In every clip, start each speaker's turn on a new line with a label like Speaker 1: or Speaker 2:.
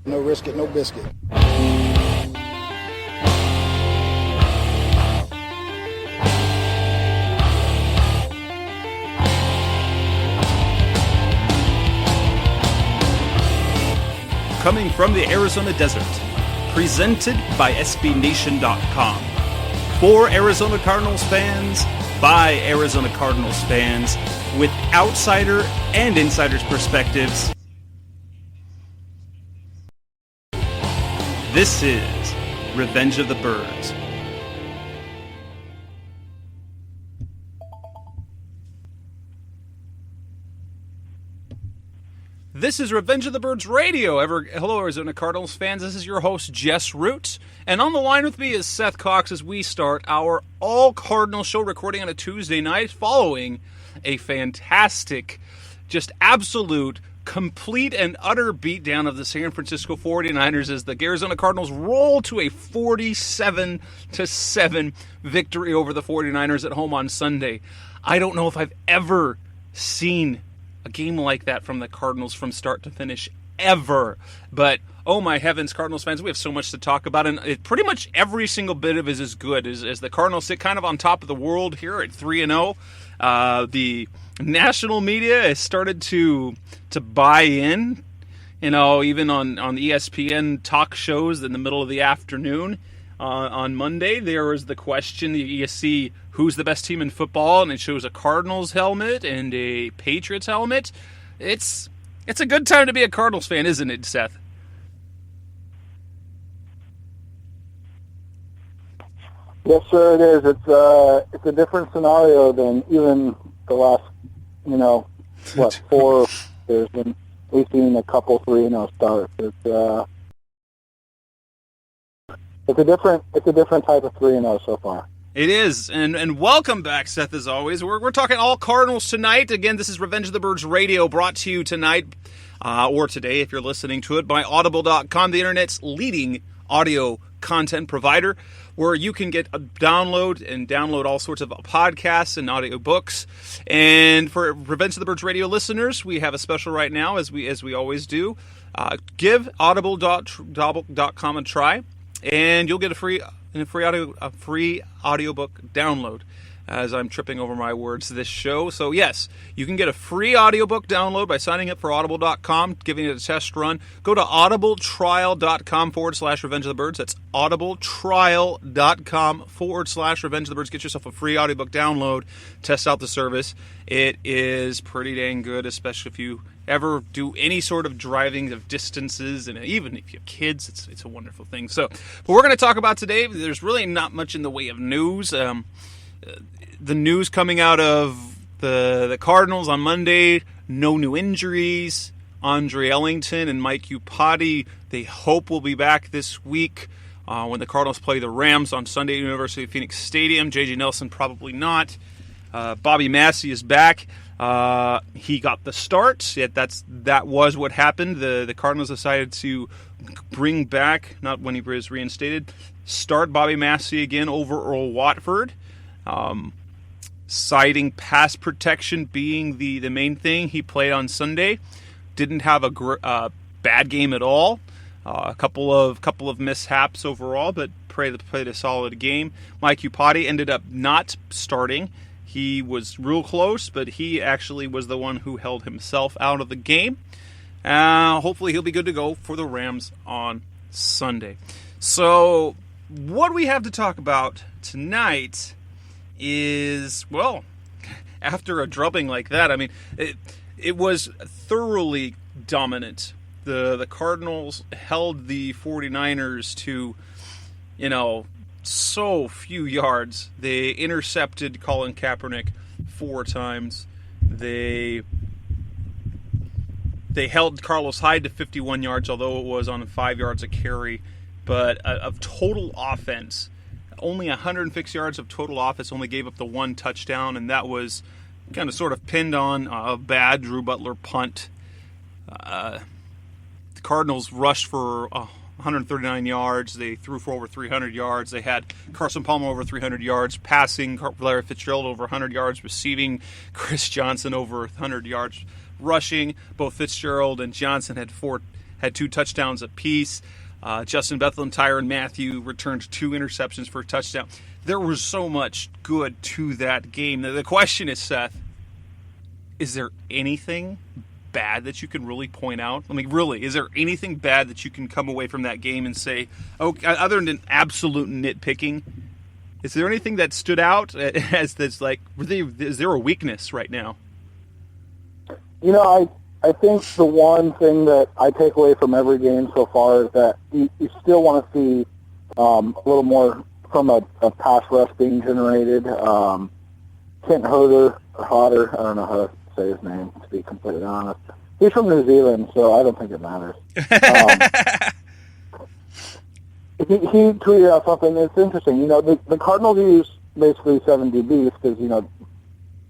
Speaker 1: No risk it, no biscuit.
Speaker 2: Coming from the Arizona desert, presented by SBNation.com. For Arizona Cardinals fans, by Arizona Cardinals fans, with outsider and insider's perspectives. This is Revenge of the Birds. This is Revenge of the Birds Radio. Hello, Arizona Cardinals fans. This is your host, Jess Root. And on the line with me is Seth Cox as we start our all-Cardinal show recording on a Tuesday night following a fantastic, just absolute, complete and utter beatdown of the San Francisco 49ers as the Arizona Cardinals roll to a 47-7 victory over the 49ers at home on Sunday. I don't know if I've ever seen a game like that from the Cardinals from start to finish ever. But, oh my heavens, Cardinals fans, we have so much to talk about. And pretty much every single bit of it is as good as the Cardinals sit kind of on top of the world here at 3-0. The national media has started to buy in, even on the ESPN talk shows in the middle of the afternoon. On Monday, there was the question, you see who's the best team in football, and it shows a Cardinals helmet and a Patriots helmet. It's a good time to be a Cardinals fan, isn't it, Seth?
Speaker 1: Yes, sir, it is. It's a different scenario than even the last, 4 years when we've seen a couple 3-0 starts. It's a different type of 3-0 so far.
Speaker 2: It is, and welcome back, Seth, as always. We're talking all Cardinals tonight. Again, this is Revenge of the Birds Radio, brought to you tonight, or today if you're listening to it, by Audible.com, the internet's leading audio content provider, where you can get a download all sorts of podcasts and audiobooks. And for Revenge of the Birds Radio listeners, we have a special right now, as we always do. Give Audible.com a try, and you'll get a free audiobook download, as I'm tripping over my words this show. So yes, you can get a free audiobook download by signing up for Audible.com, giving it a test run. Go to audibletrial.com/Revenge of the Birds. That's audibletrial.com/Revenge of the Birds. Get yourself a free audiobook download. Test out the service. It is pretty dang good, especially if you ever do any sort of driving of distances, and even if you have kids, it's a wonderful thing. So, what we're going to talk about today, there's really not much in the way of news. The news coming out of the Cardinals on Monday, no new injuries. Andre Ellington and Mike Upati, they hope will be back this week when the Cardinals play the Rams on Sunday at University of Phoenix Stadium. J.J. Nelson probably not. Bobby Massie is back. He got the start. Yet that was what happened. The Cardinals decided to bring back, not when he was reinstated, start Bobby Massie again over Earl Watford. Citing pass protection being the main thing. He played on Sunday. Didn't have a bad game at all. A couple of mishaps overall, but played a solid game. Mike Upati ended up not starting. He was real close, but he actually was the one who held himself out of the game. Hopefully he'll be good to go for the Rams on Sunday. So what we have to talk about tonight is, well, after a drubbing like that, I mean, it was thoroughly dominant. The Cardinals held the 49ers to, so few yards. They intercepted Colin Kaepernick 4 times. They held Carlos Hyde to 51 yards, although it was on 5 yards a carry. But of total offense, only 106 yards of total offense, only gave up the 1 touchdown, and that was kind of sort of pinned on a bad Drew Butler punt. The Cardinals rushed for 139 yards. They threw for over 300 yards. They had Carson Palmer over 300 yards passing, Larry Fitzgerald over 100 yards receiving, Chris Johnson over 100 yards rushing. Both Fitzgerald and Johnson had had 2 touchdowns apiece. Justin Bethlehem, Tyrann Mathieu returned 2 interceptions for a touchdown. There was so much good to that game. The question is, Seth, is there anything bad that you can really point out? I mean, really, is there anything bad that you can come away from that game and say, okay, other than absolute nitpicking, is there anything that stood out as that's like, is there a weakness right now?
Speaker 1: I think the one thing that I take away from every game so far is that you still want to see a little more from a pass rush being generated. Kent Hodder, I don't know how to say his name, to be completely honest. He's from New Zealand, so I don't think it matters. He tweeted out something that's interesting. The Cardinals use basically 7 DBs because,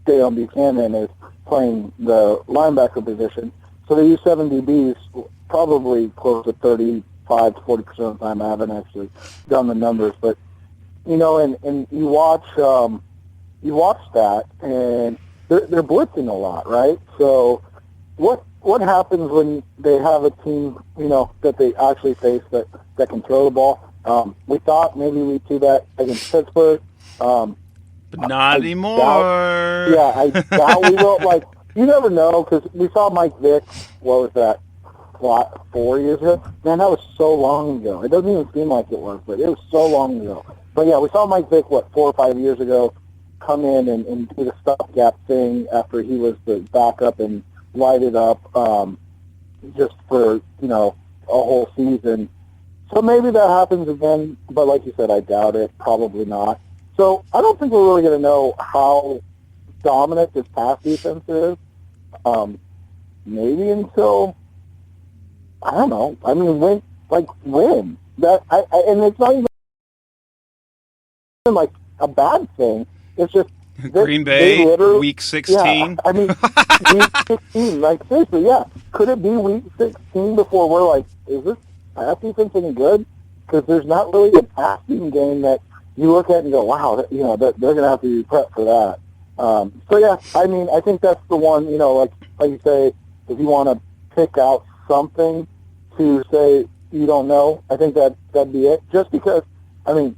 Speaker 1: Dale Buchanan is playing the linebacker position. So they use 7 DBs probably close to 35 to 40% of the time. I haven't actually done the numbers, but, and you watch that, and they're blitzing a lot, right? So what happens when they have a team, that they actually face that can throw the ball? We thought maybe we'd see that against Pittsburgh.
Speaker 2: But not anymore.
Speaker 1: I doubt we will. You never know, because we saw Mike Vick, what was that, 4 years ago? Man, that was so long ago. It doesn't even seem like it was, but it was so long ago. But, yeah, we saw Mike Vick, 4 or 5 years ago, come in and do the stopgap thing after he was the backup and light it up just for, a whole season. So maybe that happens again, but like you said, I doubt it. Probably not. So I don't think we're really going to know how dominant this pass defense is. Maybe until, I don't know. I mean, when. And it's not even like a bad thing. It's just
Speaker 2: Green Bay, week 16.
Speaker 1: Yeah, I mean, week 16. Seriously, yeah. Could it be week 16 before we're like, is this pass defense any good? Because there's not really a passing game that you look at and go, wow, they're going to have to be prepped for that. So, yeah, I mean, I think that's the one, like you say, if you want to pick out something to say you don't know, I think that'd be it. Just because, I mean,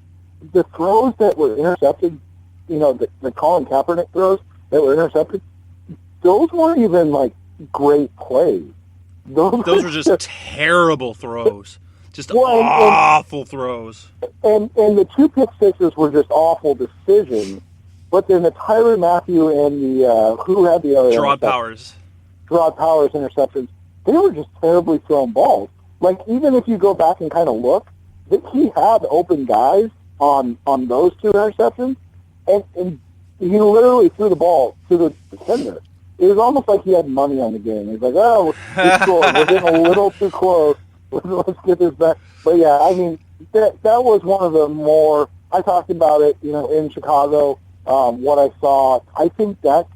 Speaker 1: the throws that were intercepted, the Colin Kaepernick throws that were intercepted, those weren't even, great plays.
Speaker 2: Those were just terrible throws. Just awful throws. And
Speaker 1: the 2 pick sixes were just awful decisions. But then the Tyrann Mathieu and the, who had the other
Speaker 2: Gerard Powers
Speaker 1: interceptions, they were just terribly thrown balls. Even if you go back and kind of look, he had open guys on those 2 interceptions, and he literally threw the ball to the defender. It was almost like he had money on the game. He's like, oh, we're getting a little too close. Let's get this back. But, yeah, I mean, that was one of the more, I talked about it, in Chicago, what I saw. I think that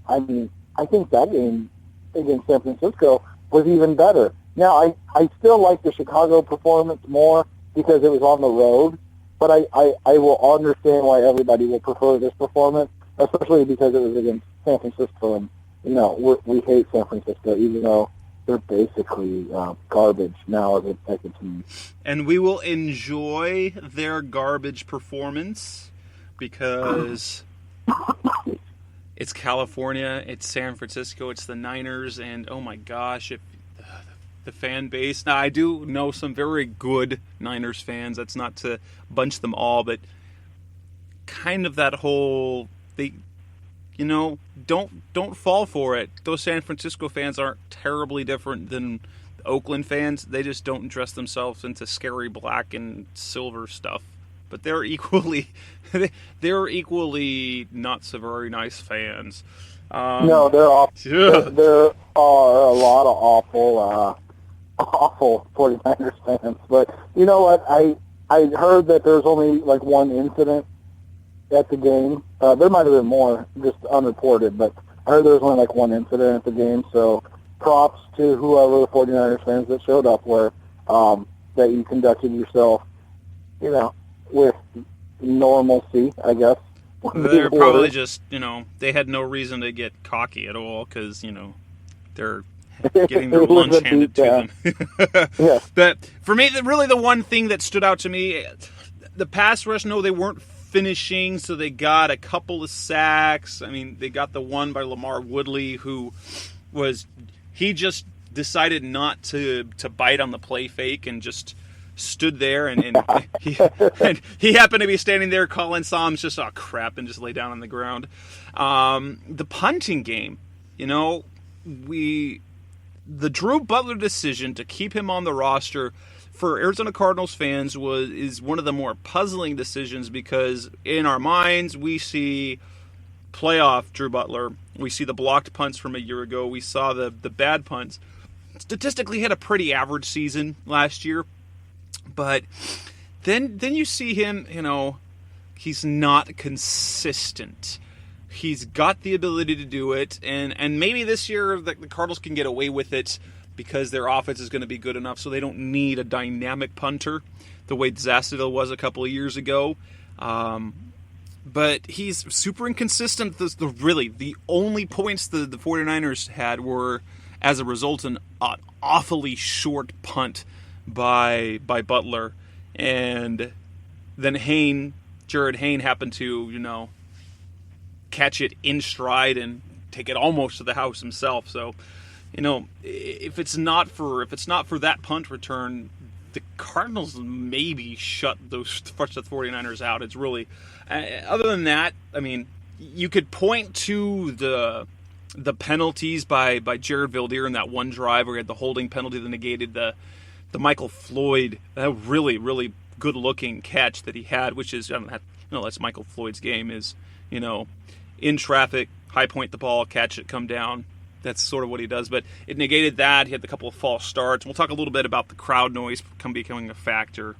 Speaker 1: game against San Francisco was even better. Now, I still like the Chicago performance more because it was on the road, but I will understand why everybody will prefer this performance, especially because it was against San Francisco, and, we hate San Francisco, even though they're basically garbage now as a team.
Speaker 2: And we will enjoy their garbage performance because it's California, it's San Francisco, it's the Niners, and oh my gosh, if the fan base. Now, I do know some very good Niners fans. That's not to bunch them all, but kind of that whole don't fall for it. Those San Francisco fans aren't terribly different than Oakland fans. They just don't dress themselves into scary black and silver stuff. But they're equally not so very nice fans.
Speaker 1: No, they're awful.
Speaker 2: Yeah.
Speaker 1: There are a lot of awful 49ers fans. But you know what? I heard that there's only one incident at the game. There might have been more, just unreported, but I heard there was only one incident at the game. So props to whoever the 49ers fans that showed up were, that you conducted yourself, with normalcy, I guess.
Speaker 2: They're probably just, they had no reason to get cocky at all because, they're getting their lunch handed to them.
Speaker 1: Yeah.
Speaker 2: But for me, really the one thing that stood out to me, the pass rush, no, they weren't finishing, so they got a couple of sacks. I mean, they got the one by Lamar Woodley, he just decided not to bite on the play fake and just stood there, and he happened to be standing there. Colin saw him, just, oh crap, and just lay down on the ground. The punting game, the Drew Butler decision to keep him on the roster for Arizona Cardinals fans is one of the more puzzling decisions, because in our minds we see playoff Drew Butler, we see the blocked punts from a year ago, we saw the bad punts. Statistically, he had a pretty average season last year, but then you see him, he's not consistent. He's got the ability to do it, and maybe this year the Cardinals can get away with it because their offense is going to be good enough, so they don't need a dynamic punter the way Zasadil was a couple of years ago. But he's super inconsistent. The only points the 49ers had were as a result an awfully short punt by Butler. And then Jared Hayne happened to, catch it in stride and take it almost to the house himself. So, if it's not for that punt return, the Cardinals maybe shut the 49ers out. It's really, other than that, I mean, you could point to the penalties by Jared Veldheer in that one drive where he had the holding penalty that negated the Michael Floyd, that really, really good looking catch that he had, which is, that's Michael Floyd's game, is, in traffic, high point the ball, catch it, come down. That's sort of what he does. But it negated that. He had a couple of false starts. We'll talk a little bit about the crowd noise becoming a factor.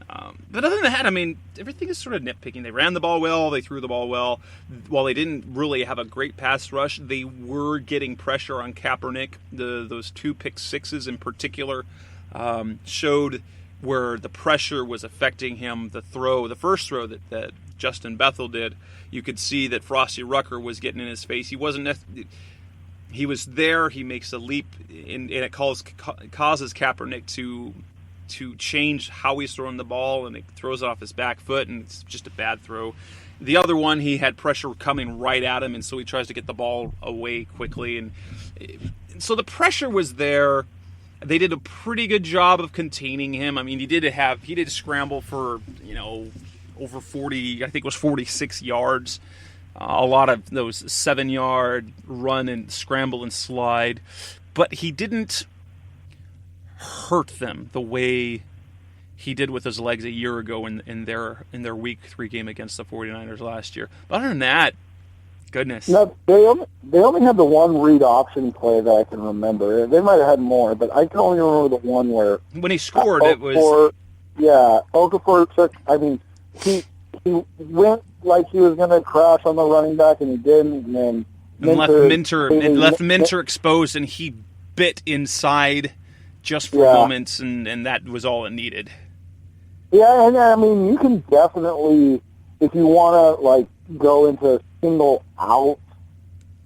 Speaker 2: But other than that, I mean, everything is sort of nitpicking. They ran the ball well. They threw the ball well. While they didn't really have a great pass rush, they were getting pressure on Kaepernick. Those 2 pick sixes in particular showed where the pressure was affecting him. The first throw that Justin Bethel did, you could see that Frosty Rucker was getting in his face. He was there. He makes a leap, and it causes Kaepernick to change how he's throwing the ball, and it throws it off his back foot, and it's just a bad throw. The other one, he had pressure coming right at him, and so he tries to get the ball away quickly, and so the pressure was there. They did a pretty good job of containing him. I mean, he did scramble for over 40, I think it was 46 yards. A lot of those 7-yard run and scramble and slide, but he didn't hurt them the way he did with his legs a year ago in their Week 3 game against the 49ers last year. But other than that, goodness.
Speaker 1: No, they only had the one read option play that I can remember. They might have had more, but I can only remember the one where
Speaker 2: when he scored, it was
Speaker 1: Okafor took. I mean, he went like he was going to crash on the running back, and he didn't. And then
Speaker 2: left Minter exposed, and he bit inside just for moments, and that was all it needed.
Speaker 1: Yeah, and I mean, you can definitely, if you want to go into a single out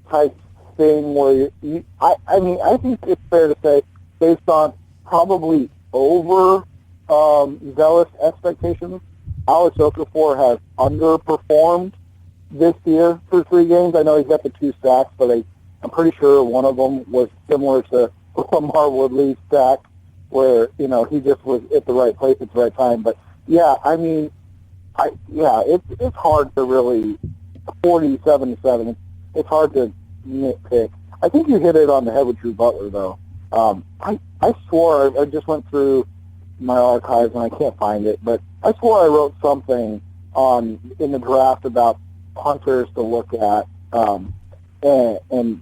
Speaker 1: type thing where I think it's fair to say, based on probably over zealous expectations, Alex Okafor has underperformed this year through 3 games. I know he's got the 2 sacks, but I'm pretty sure one of them was similar to Lamar Woodley's sack, where he just was at the right place at the right time. But yeah, I mean, it's hard to really 47-7. It's hard to nitpick. I think you hit it on the head with Drew Butler, though. I swore I just went through my archives and I can't find it, but I swore I wrote something in the draft about punters to look at, and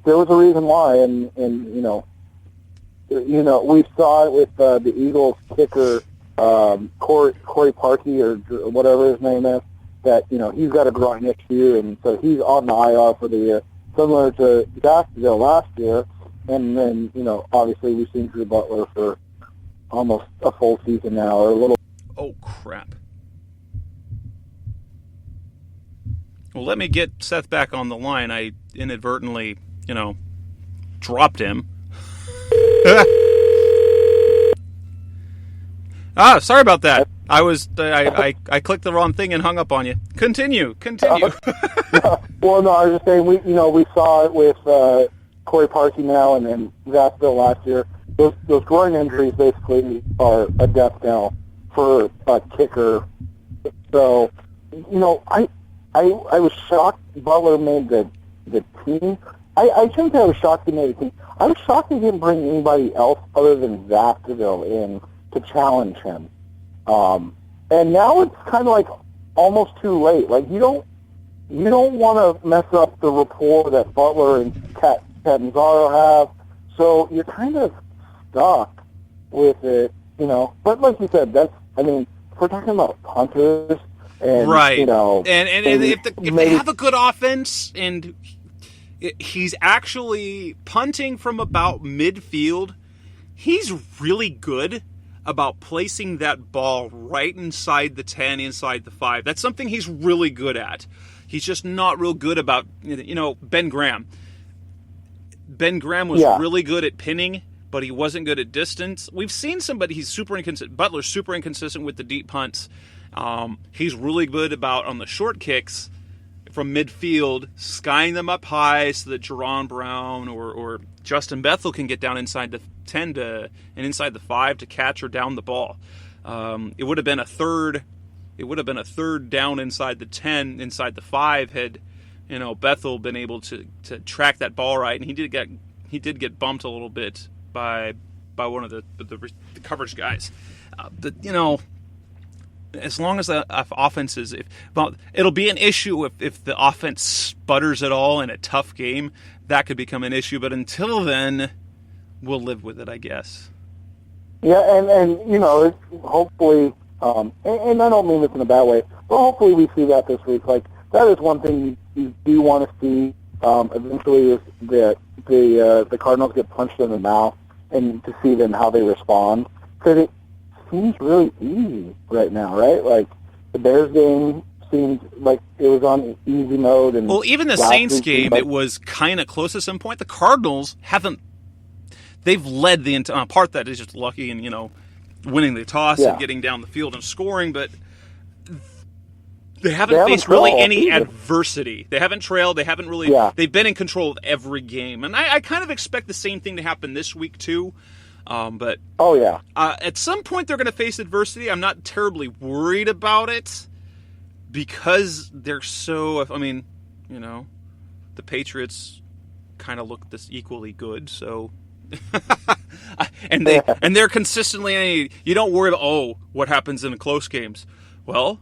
Speaker 1: there was a reason why, and we saw it with the Eagles kicker Corey Parkey or whatever his name is, that he's got a groin issue, and so he's on the IR for the year, similar to Jacksonville last year, and then obviously we've seen Drew Butler for almost a full season now, or a little.
Speaker 2: Oh, crap. Well, let me get Seth back on the line. I inadvertently, dropped him. Sorry about that. I clicked the wrong thing and hung up on you. Continue.
Speaker 1: Well, no, I was just saying we saw it with Corey Parkey now and then Zachville last year. Those groin injuries basically are a death knell for a kicker. So, I was shocked Butler made the team. I shouldn't say I was shocked he made the team. I was shocked he didn't bring anybody else other than Zachville in to challenge him. And now it's kind of like almost too late. Like you don't want to mess up the rapport that Butler and Catanzaro have. So you're kind of stuck with it, But like you said, if we're talking about punters and
Speaker 2: right, and if they have a good offense and he's actually punting from about midfield, he's really good about placing that ball right inside the 10, inside the 5. That's something he's really good at. He's just not real good about, Ben Graham. Ben Graham was really good at pinning, but he wasn't good at distance. We've seen somebody, he's super inconsistent. Butler's super inconsistent with the deep punts. He's really good about, on the short kicks from midfield, skying them up high so that Jerron Brown or Justin Bethel can get down inside the 10 and inside the 5 to catch or down the ball. It would have been a third down inside the 10, inside the 5 had Bethel been able to track that ball right, and he did get bumped a little bit by one of the coverage guys. As long as the offense is, it'll be an issue if the offense sputters at all in a tough game. That could become an issue, but until then, we'll live with it, I guess.
Speaker 1: Yeah, and it's hopefully, and I don't mean this in a bad way, but hopefully we see that this week. Like, that is one thing you do want to see eventually is that the Cardinals get punched in the mouth and to see then how they respond. Because it seems really easy right now, right? Like, the Bears game seemed like it was on easy mode. And
Speaker 2: well, even the Saints game, it was kind of close at some point. The Cardinals they've led the entire part that is just lucky and, winning the toss and getting down the field and scoring, but they haven't faced really any adversity. They haven't trailed. They haven't really. Yeah. They've been in control of every game, and I kind of expect the same thing to happen this week too. But at some point they're going to face adversity. I'm not terribly worried about it because they're so. The Patriots kind of look this equally good, so. and they're consistently. You don't worry about what happens in the close games. Well,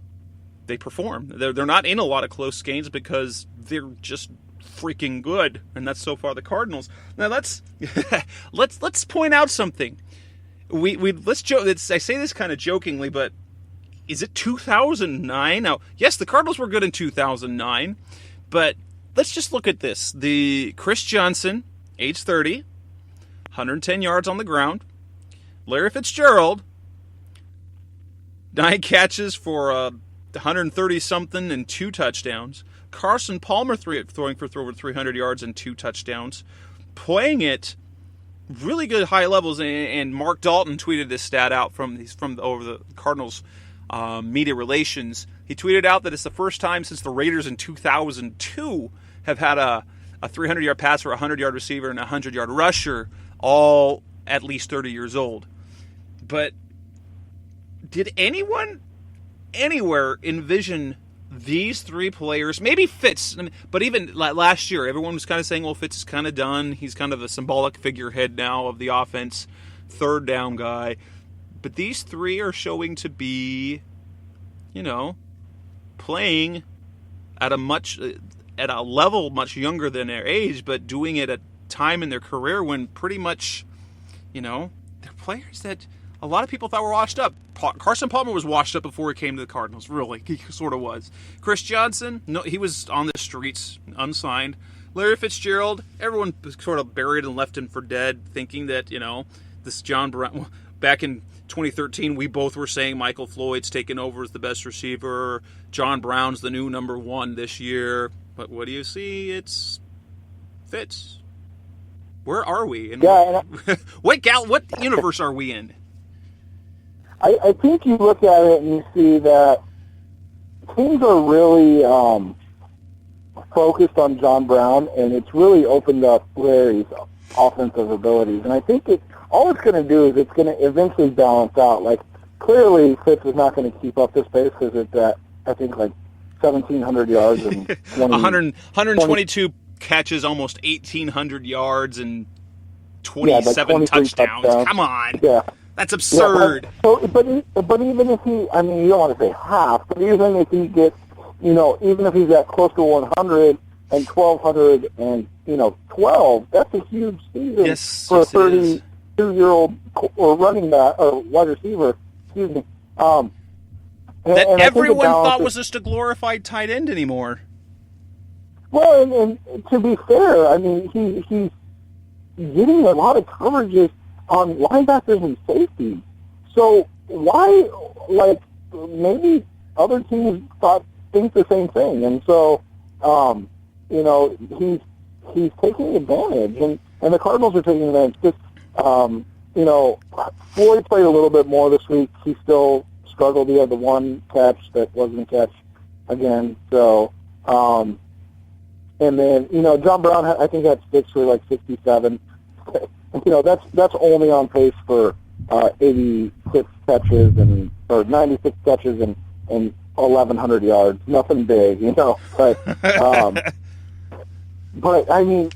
Speaker 2: they perform. They're not in a lot of close games because they're just freaking good, and that's so far the Cardinals. Now let's point out something. Let's joke. I say this kind of jokingly, but is it 2009? Now, yes, the Cardinals were good in 2009, but let's just look at this. The Chris Johnson, age 30, 110 yards on the ground. Larry Fitzgerald, 9 catches for 130-something and 2 touchdowns. Carson Palmer throwing for over 300 yards and 2 touchdowns. Playing it really good high levels. And Mark Dalton tweeted this stat out from over the Cardinals media relations. He tweeted out that it's the first time since the Raiders in 2002 have had a 300-yard passer, a 100-yard receiver, and a 100-yard rusher, all at least 30 years old. But did anyone anywhere envision these 3 players, maybe Fitz, but even last year, everyone was kind of saying, well, Fitz is kind of done. He's kind of a symbolic figurehead now of the offense, third down guy. But these 3 are showing to be, playing at a level much younger than their age, but doing it at a time in their career when pretty much, they're players that a lot of people thought were washed up. Carson Palmer was washed up before he came to the Cardinals, really. He sort of was. Chris Johnson, no, he was on the streets, unsigned. Larry Fitzgerald, everyone sort of buried and left him for dead, thinking that, this John Brown, back in 2013, we both were saying Michael Floyd's taken over as the best receiver. John Brown's the new number 1 this year. But what do you see? It's Fitz. Where are we? And
Speaker 1: Yeah,
Speaker 2: what universe are we in?
Speaker 1: I think you look at it and you see that teams are really focused on John Brown, and it's really opened up Larry's offensive abilities. And I think all it's going to do is it's going to eventually balance out. Like, clearly Fitz is not going to keep up this pace because it's at, I think, like 1,700 yards and
Speaker 2: 122 catches, almost 1,800 yards, and 27
Speaker 1: like
Speaker 2: touchdowns. Come on.
Speaker 1: Yeah.
Speaker 2: That's absurd.
Speaker 1: Yeah, but even if he, I mean, you don't want to say half, but even if he gets, even if he's at close to 100 and 1,200 and, 12, that's a huge season for a 32-year-old or running back or wide receiver. Excuse me.
Speaker 2: That everyone thought was just a glorified tight end anymore.
Speaker 1: Well, and to be fair, I mean, he's getting a lot of coverages on linebackers and safeties. So why, maybe other teams think the same thing. And so, he's taking advantage, and the Cardinals are taking advantage. Just, Floyd played a little bit more this week. He still struggled. He had the one catch that wasn't a catch again. So, and then, John Brown, I think had 6 for like 67. That's only on pace for 86 catches or 96 catches and 1,100 yards. Nothing big, But I mean,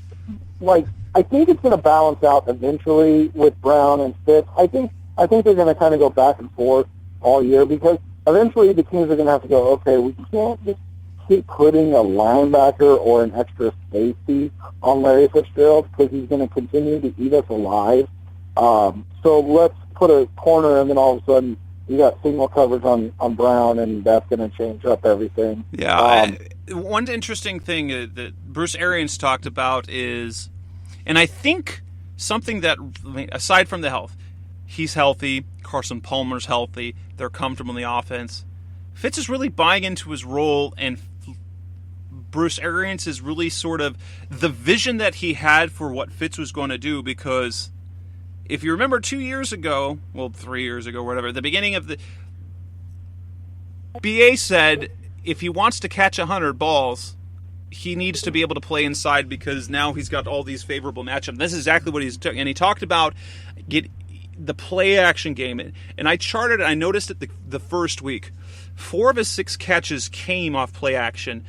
Speaker 1: I think it's going to balance out eventually with Brown and Fitz. I think they're going to kind of go back and forth all year because eventually the teams are going to have to go, okay, we can't just keep putting a linebacker or an extra safety on Larry Fitzgerald because he's going to continue to eat us alive. So let's put a corner, and then all of a sudden you got single coverage on Brown, and that's going to change up everything.
Speaker 2: Yeah. One interesting thing that Bruce Arians talked about is, and I think something that, aside from the health, he's healthy, Carson Palmer's healthy, they're comfortable in the offense. Fitz is really buying into his role, and Bruce Arians is really sort of the vision that he had for what Fitz was going to do, because if you remember 2 years ago, 3 years ago, whatever, the beginning of the BA said if he wants to catch 100 balls, he needs to be able to play inside because now he's got all these favorable matchups. This is exactly what he's doing. And he talked about the play action game. And I charted it. I noticed it the first week. 4 of his 6 catches came off play action.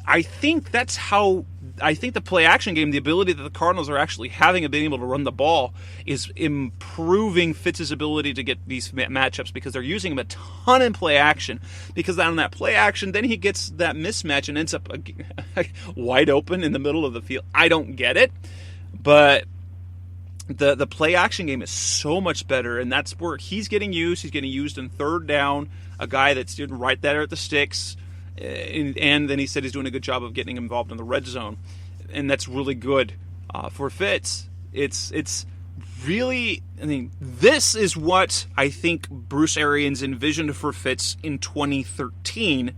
Speaker 2: I think the play action game, the ability that the Cardinals are actually having of being able to run the ball, is improving Fitz's ability to get these matchups because they're using him a ton in play action. Because on that play action, then he gets that mismatch and ends up wide open in the middle of the field. I don't get it, but the play action game is so much better, and that's where he's getting used. He's getting used in third down, a guy that's right there at the sticks. And then he said he's doing a good job of getting involved in the red zone, and that's really good for Fitz. It's really, this is what I think Bruce Arians envisioned for Fitz in 2013,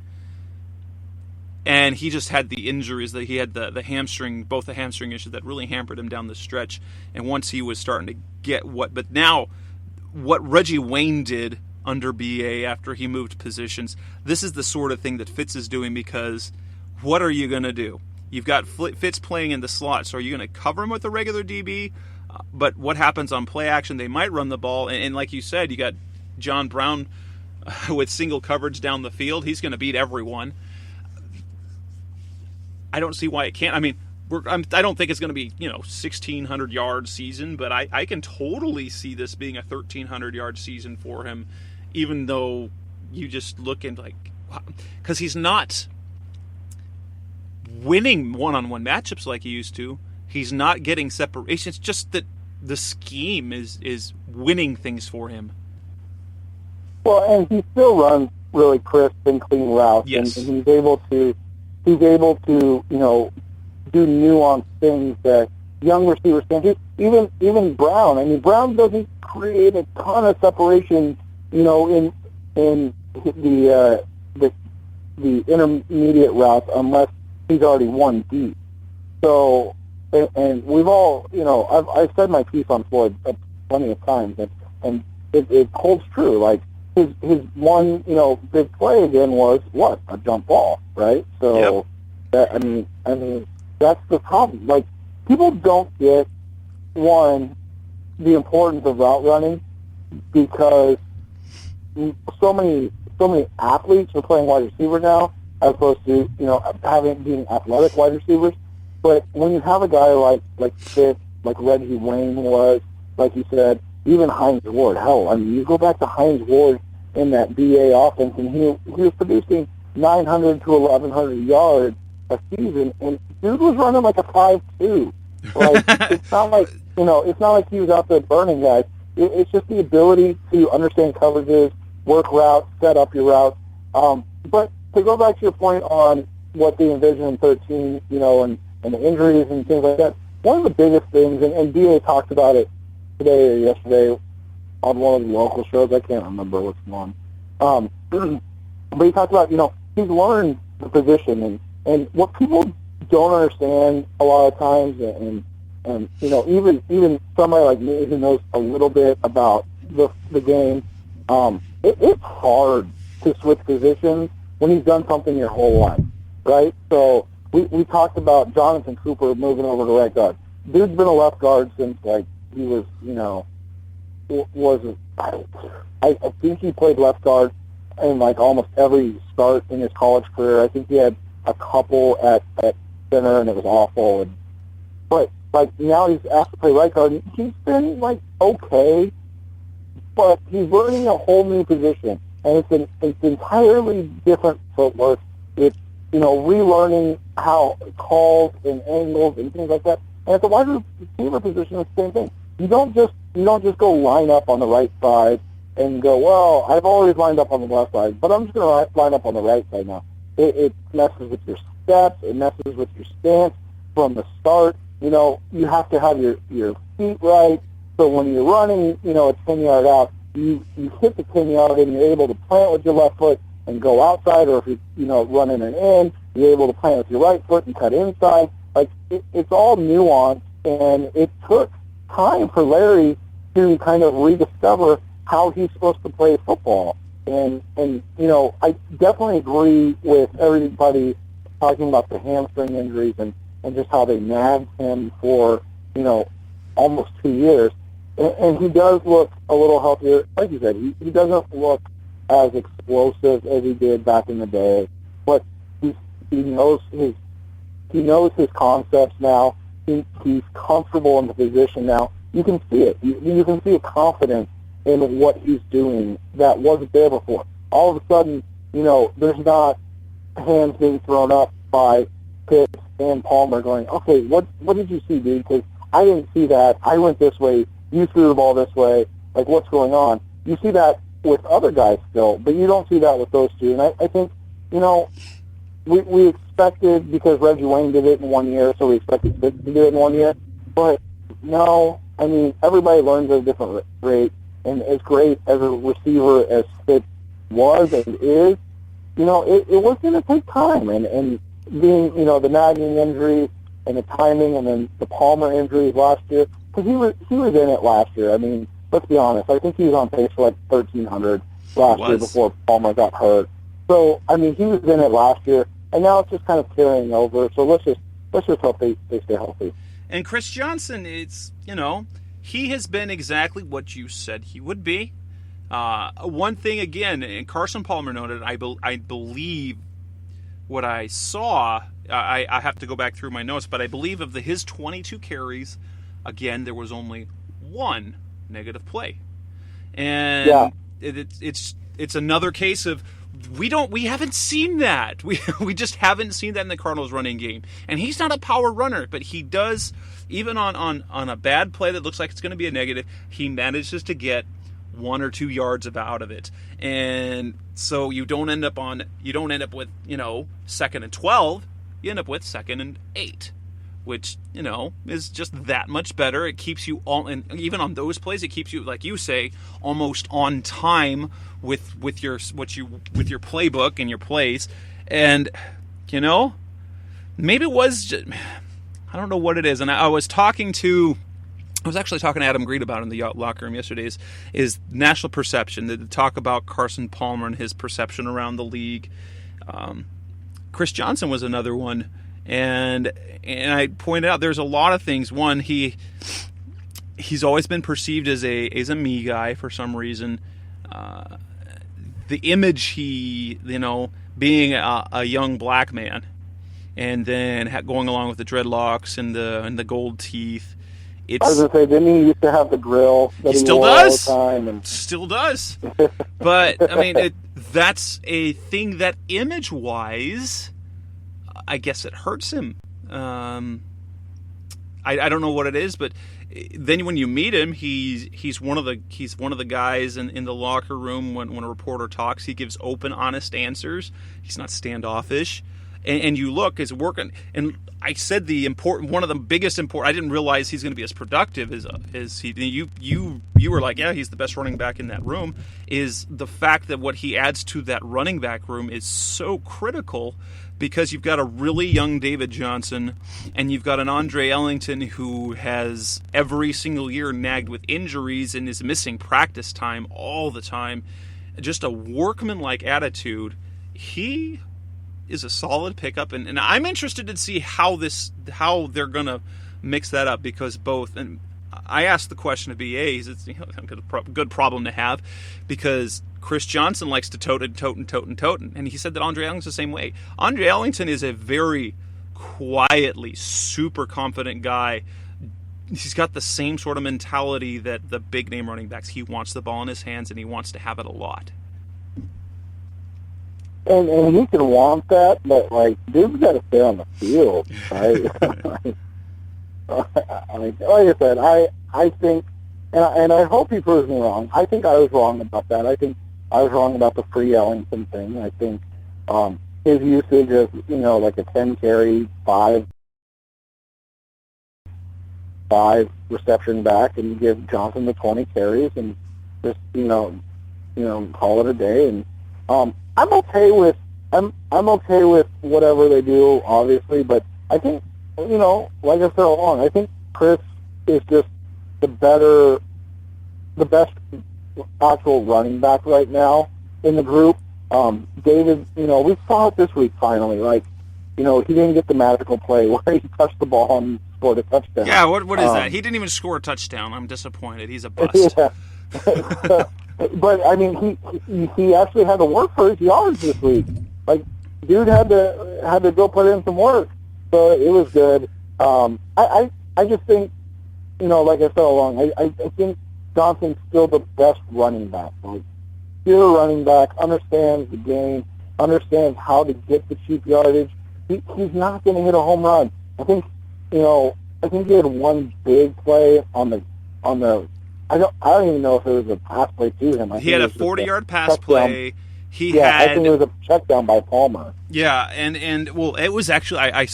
Speaker 2: and he just had the injuries that he had the hamstring, both the hamstring issues that really hampered him down the stretch. And once he was starting to get but now what Reggie Wayne did under BA after he moved positions, this is the sort of thing that Fitz is doing, because what are you going to do? You've got Fitz playing in the slot, so are you going to cover him with a regular DB? But what happens on play action? They might run the ball, and like you said, you got John Brown with single coverage down the field. He's going to beat everyone. I don't see why it can't. I mean, I don't think it's going to be 1,600 yard season, but I can totally see this being a 1,300 yard season for him. Even though you just look and because he's not winning one-on-one matchups like he used to. He's not getting separation. It's just that the scheme is winning things for him.
Speaker 1: Well, and he still runs really crisp and clean routes,
Speaker 2: yes.
Speaker 1: and he's able to do nuanced things that young receivers can't do. Even Brown. I mean, Brown doesn't create a ton of separation, in the intermediate routes unless he's already one deep. So and we've all, I've said my piece on Floyd plenty of times, and it holds true. Like his one, big play again was what? A jump ball, right? So,
Speaker 2: yep.
Speaker 1: I mean, that's the problem. Like, people don't get, one, the importance of route running because so many athletes are playing wide receiver now as opposed to, being athletic wide receivers. But when you have a guy like Fitz, like Reggie Wayne was, like you said, even Hines Ward, hell, I mean, you go back to Hines Ward in that BA offense, and he was producing 900 to 1,100 yards a season, and dude was running like a 5.2. Like, it's not like, it's not like he was out there burning guys. It's just the ability to understand coverages, work routes, set up your routes. But to go back to your point on what they envision in 13, and the injuries and things like that, one of the biggest things, and BA talked about it today or yesterday on one of the local shows, I can't remember which one. But he talked about, he's learned the position, and what people don't understand a lot of times, and even somebody like me who knows a little bit about the game, it's hard to switch positions when you've done something your whole life, right? So we talked about Jonathan Cooper moving over to right guard. Dude's been a left guard since he was, I think he played left guard in almost every start in his college career. I think he had a couple at center, and it was awful. But now he's asked to play right guard, and he's been okay, but he's learning a whole new position, and it's entirely different footwork. It's relearning how calls and angles and things like that. And at the wide receiver position, it's the same thing. You don't just go line up on the right side and go, well, I've always lined up on the left side, but I'm just going to line up on the right side now. It messes with your steps. It messes with your stance from the start. You have to have your feet right. So when you're running, a 10-yard out, you hit the 10-yard and you're able to plant with your left foot and go outside, or if you're, running an in, you're able to plant with your right foot and cut inside. It's all nuanced, and it took time for Larry to kind of rediscover how he's supposed to play football. And I definitely agree with everybody talking about the hamstring injuries and just how they nagged him for, almost 2 years. And he does look a little healthier. Like you said, he doesn't look as explosive as he did back in the day, but he knows his concepts now. He's comfortable in the position now. You can see it. You can see a confidence in what he's doing that wasn't there before. All of a sudden, there's not hands being thrown up by Pitts and Palmer going, okay, what did you see, dude? Because I didn't see that. I went this way. You threw the ball this way. What's going on? You see that with other guys still, but you don't see that with those two. And I think, we expected, because Reggie Wayne did it in 1 year, so we expected Fitz to do it in 1 year. But no, I mean, everybody learns at a different rate. And as great as a receiver as Fitz was and is, it was going to take time. And being, the nagging injuries and the timing, and then the Palmer injuries last year, because he was in it last year. I mean, let's be honest. I think he was on pace for 1,300 last year before Palmer got hurt. So, I mean, he was in it last year, and now it's just kind of carrying over. So let's just hope they stay healthy.
Speaker 2: And Chris Johnson, it's, he has been exactly what you said he would be. One thing, again, and Carson Palmer noted, I believe what I saw, I have to go back through my notes, but I believe of his 22 carries, again, there was only one negative play. And it's another case of we haven't seen that. We just haven't seen that in the Cardinals running game. And he's not a power runner, but he does, even on a bad play that looks like it's going to be a negative, he manages to get 1 or 2 yards out of it. And so you don't end up with, 2nd and 12, you end up with 2nd and 8. Which, is just that much better. It keeps you all, and even on those plays, it keeps you, like you say, almost on time with your playbook and your plays. And maybe it was I don't know what it is. And I was actually talking to Adam Green about it in the locker room yesterday, is national perception. To talk about Carson Palmer and his perception around the league. Chris Johnson was another one. And I pointed out there's a lot of things. One, he's always been perceived as a me guy for some reason. The image being a young black man, and then going along with the dreadlocks and the gold teeth.
Speaker 1: I was going to say, didn't he used to have the grill that he
Speaker 2: still
Speaker 1: wore
Speaker 2: does.
Speaker 1: all the time? And...
Speaker 2: Still does. But, I mean, that's a thing that image-wise, I guess it hurts him. I don't know what it is, but then when you meet him, he's one of the guys in the locker room when a reporter talks. He gives open, honest answers. He's not standoffish. And you look, is working. And I said one of the biggest important. I didn't realize he's going to be as productive as he. You were like, yeah, he's the best running back in that room. Is the fact that what he adds to that running back room is so critical, because you've got a really young David Johnson, and you've got an Andre Ellington who has every single year nagged with injuries and is missing practice time all the time. Just a workman-like attitude. He is a solid pickup, and I'm interested to see how they're going to mix that up, because both, and I asked the question of BAs, it's a good problem to have, because Chris Johnson likes to tote, and he said that Andre Ellington's the same way. Andre Ellington is a very quietly super confident guy. He's got the same sort of mentality that the big name running backs. He wants the ball in his hands, and he wants to have it a lot.
Speaker 1: And he can want that, but, like, dude's got to stay on the field, right? Like I said, I think, and I hope he proves me wrong. I think I was wrong about that. I think I was wrong about the free Ellington thing. I think his usage of, like a 10-carry, 5 reception back, and give Johnson the 20 carries, and just, call it a day. And I'm okay with whatever they do, obviously, but I think, like I said all along, I think Chris is just the best actual running back right now in the group. David, we saw it this week finally. Like, he didn't get the magical play where he touched the ball and scored a touchdown.
Speaker 2: Yeah, what is that? He didn't even score a touchdown. I'm disappointed. He's a bust.
Speaker 1: Yeah. But I mean, he actually had to work for his yards this week. Like, dude had to go put in some work, so it was good. I just think, like I said all along, I think Johnson's still the best running back. Like, pure running back, understands the game, understands how to get the cheap yardage. He's not going to hit a home run. I think he had one big play on the. I don't even know if it was a pass play to him.
Speaker 2: He had a 40-yard pass play. I
Speaker 1: think it was a check down by Palmer.
Speaker 2: Yeah, and well, it was actually I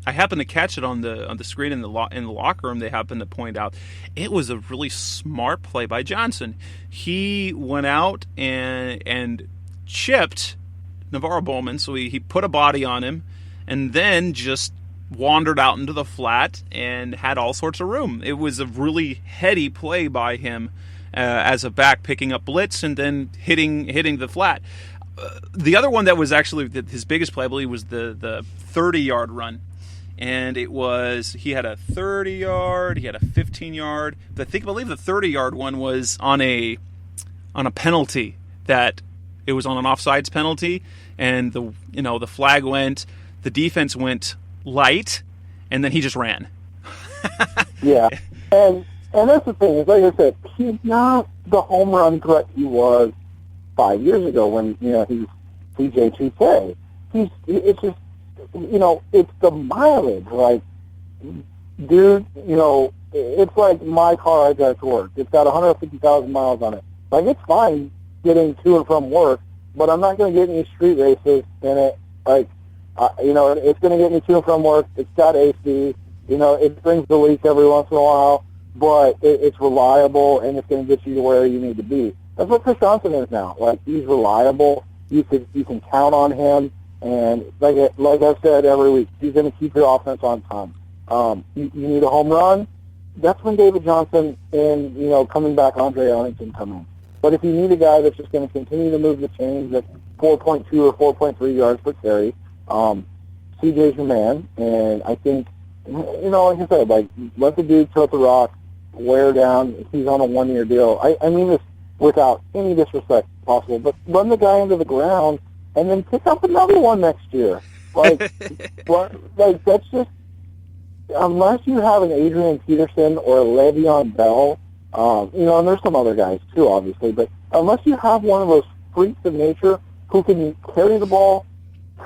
Speaker 2: happened to catch it on the screen in the locker room. They happened to point out it was a really smart play by Johnson. He went out and chipped Navarro Bowman, so he put a body on him, and then just wandered out into the flat and had all sorts of room. It was a really heady play by him as a back, picking up blitz and then hitting the flat. The other one that was actually his biggest play, I believe, was the 30-yard run. And it was, he had a 30-yard, he had a 15-yard. I believe the 30-yard one was on a penalty, that it was on an offsides penalty, and the flag went, the defense went light, and then he just ran.
Speaker 1: Yeah, and that's the thing. Is, like I said, he's not the home run threat he was 5 years ago when he's CJ2K. It's just it's the mileage. Like, dude, it's like my car I drive to work. It's got 150,000 miles on it. Like, it's fine getting to and from work, but I'm not going to get any street races in it. Like, it's going to get me to and from work. It's got AC. It brings the leak every once in a while, but it's reliable, and it's going to get you to where you need to be. That's what Chris Johnson is now. Like, he's reliable. You can count on him, and like I've said every week, he's going to keep your offense on You need a home run. That's when David Johnson and, coming back, Andre Ellington come in. But if you need a guy that's just going to continue to move the chains at 4.2 or 4.3 yards per carry, CJ's your man. And I think, like I said, let the dude tilt the rock, wear down. He's on a one-year deal. I mean this without any disrespect possible, but run the guy into the ground and then pick up another one next year. That's just, unless you have an Adrian Peterson or a Le'Veon Bell, and there's some other guys too, obviously, but unless you have one of those freaks of nature who can carry the ball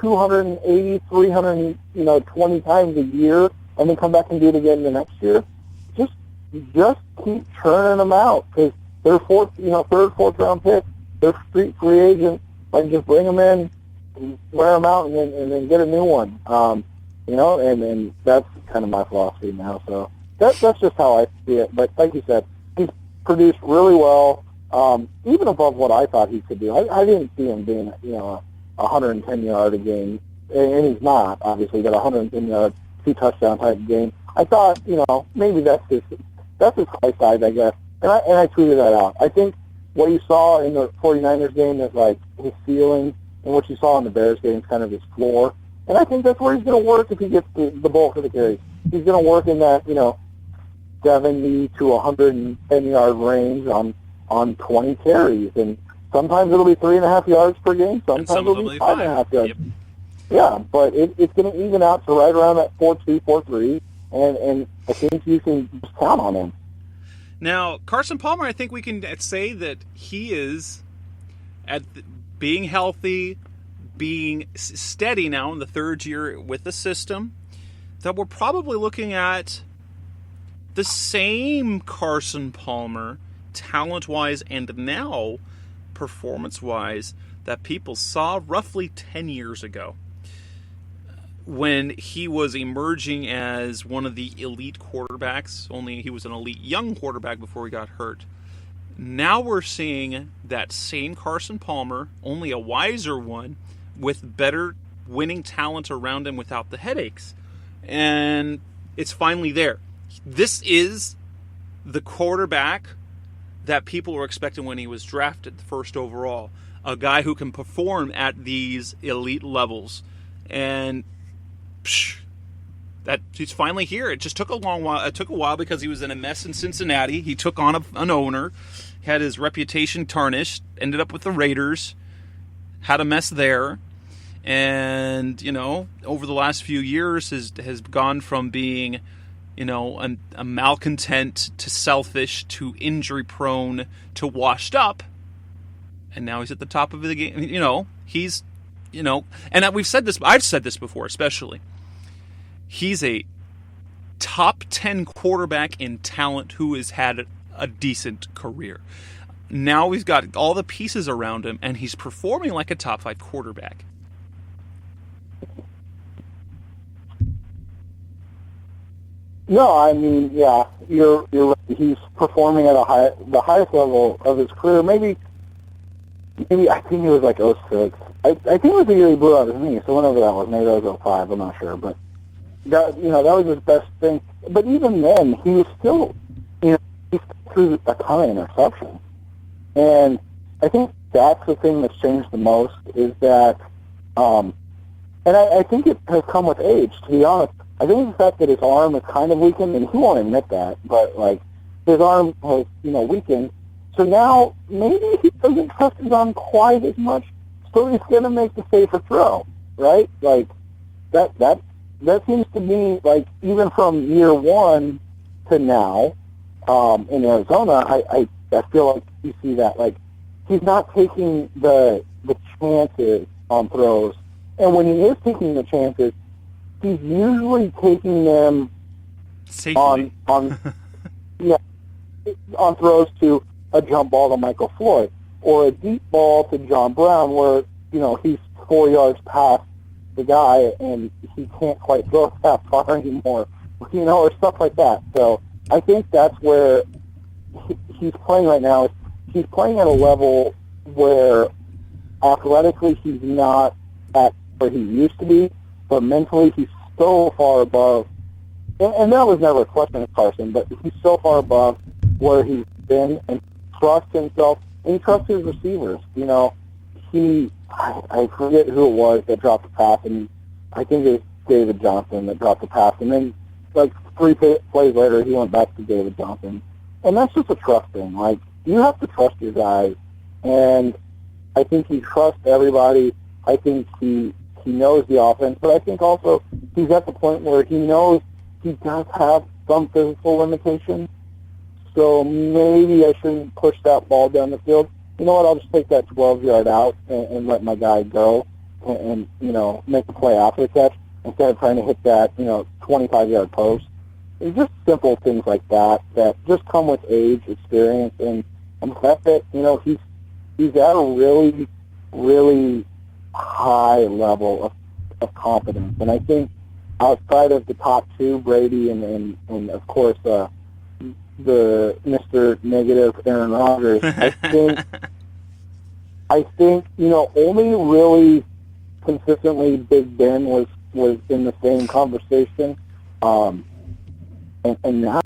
Speaker 1: 280, 320 times a year and then come back and do it again the next year, just keep churning them out, because they're third, fourth round picks. They're street free agents. Just bring them in, wear them out, and then get a new one. And that's kind of my philosophy now. So that's just how I see it. But like you said, he's produced really well, even above what I thought he could do. I didn't see him being, a 110-yard a game, and he's not, obviously, but 110-yard, 2-touchdown type game. I thought, maybe that's his high side, I guess. And I tweeted that out. I think what you saw in the 49ers game is like his ceiling, and what you saw in the Bears game is kind of his floor. And I think that's where he's going to work if he gets the bulk of the carries. He's going to work in that, 70 to 110-yard range on 20 carries. And sometimes it'll be 3.5 yards per game. Sometimes it'll be 5.5 yards.
Speaker 2: Yep.
Speaker 1: Yeah, but it's going to even out to right around that 4.2, 4.3, and I think you can just count on him.
Speaker 2: Now, Carson Palmer, I think we can say that he is being healthy, being steady now in the third year with the system, that we're probably looking at the same Carson Palmer, talent-wise and now performance-wise, that people saw roughly 10 years ago, when he was emerging as one of the elite quarterbacks. Only he was an elite young quarterback before he got hurt. Now we're seeing that same Carson Palmer, only a wiser one, with better winning talent around him without the headaches. And it's finally there. This is the quarterback that people were expecting when he was drafted first overall. A guy who can perform at these elite levels. And that he's finally here. It just took a long while. It took a while because he was in a mess in Cincinnati. He took on an owner, had his reputation tarnished, ended up with the Raiders, had a mess there, and over the last few years has gone from being a malcontent to selfish to injury prone to washed up, and now he's at the top of the game. He's and we've said this. I've said this before, especially. He's a top 10 quarterback in talent who has had a decent career. Now he's got all the pieces around him, and he's performing like a top 5 quarterback.
Speaker 1: No, I mean, yeah, you're right. He's performing at the highest level of his career. Maybe I think it was like 06. I think it was the year he blew out his knee. So whenever that was, maybe that was 05. I'm not sure, but that that was his best thing. But even then, he was still he threw a ton of interceptions, and I think that's the thing that's changed the most is that, and I think it has come with age. To be honest, I think the fact that his arm is kind of weakened, and he won't admit that, but like his arm has weakened. So now maybe he doesn't trust his arm quite as much. So he's going to make the safer throw, right? Like that seems to me like even from year one to now in Arizona, I feel like you see that like he's not taking the chances on throws, and when he is taking the chances, he's usually taking them
Speaker 2: safely
Speaker 1: on throws to a jump ball to Michael Floyd, or a deep ball to John Brown where, he's 4 yards past the guy and he can't quite throw that far anymore, or stuff like that. So I think that's where he's playing right now. He's playing at a level where athletically he's not at where he used to be, but mentally he's so far above and that was never a question of Carson, but he's so far above where he's been and trusts himself and he trusts his receivers. You know, I forget who it was that dropped the pass, and I think it was David Johnson that dropped the pass, and then like 3 plays later he went back to David Johnson. And that's just a trust thing. Like, you have to trust your guys, and I think he trusts everybody. I think he knows the offense, but I think also he's at the point where he knows he does have some physical limitations. So maybe I shouldn't push that ball down the field. You know what? I'll just take that 12-yard out and let my guy go and, you know, make the play after the catch instead of trying to hit that, you know, 25-yard post. It's just simple things like that just come with age, experience, and the fact that, you know, he's at a really, really high level of confidence. And I think outside of the top two, Brady and of course, the Mr. Negative Aaron Rodgers, I think, you know, only really consistently Big Ben was in the same conversation. And now,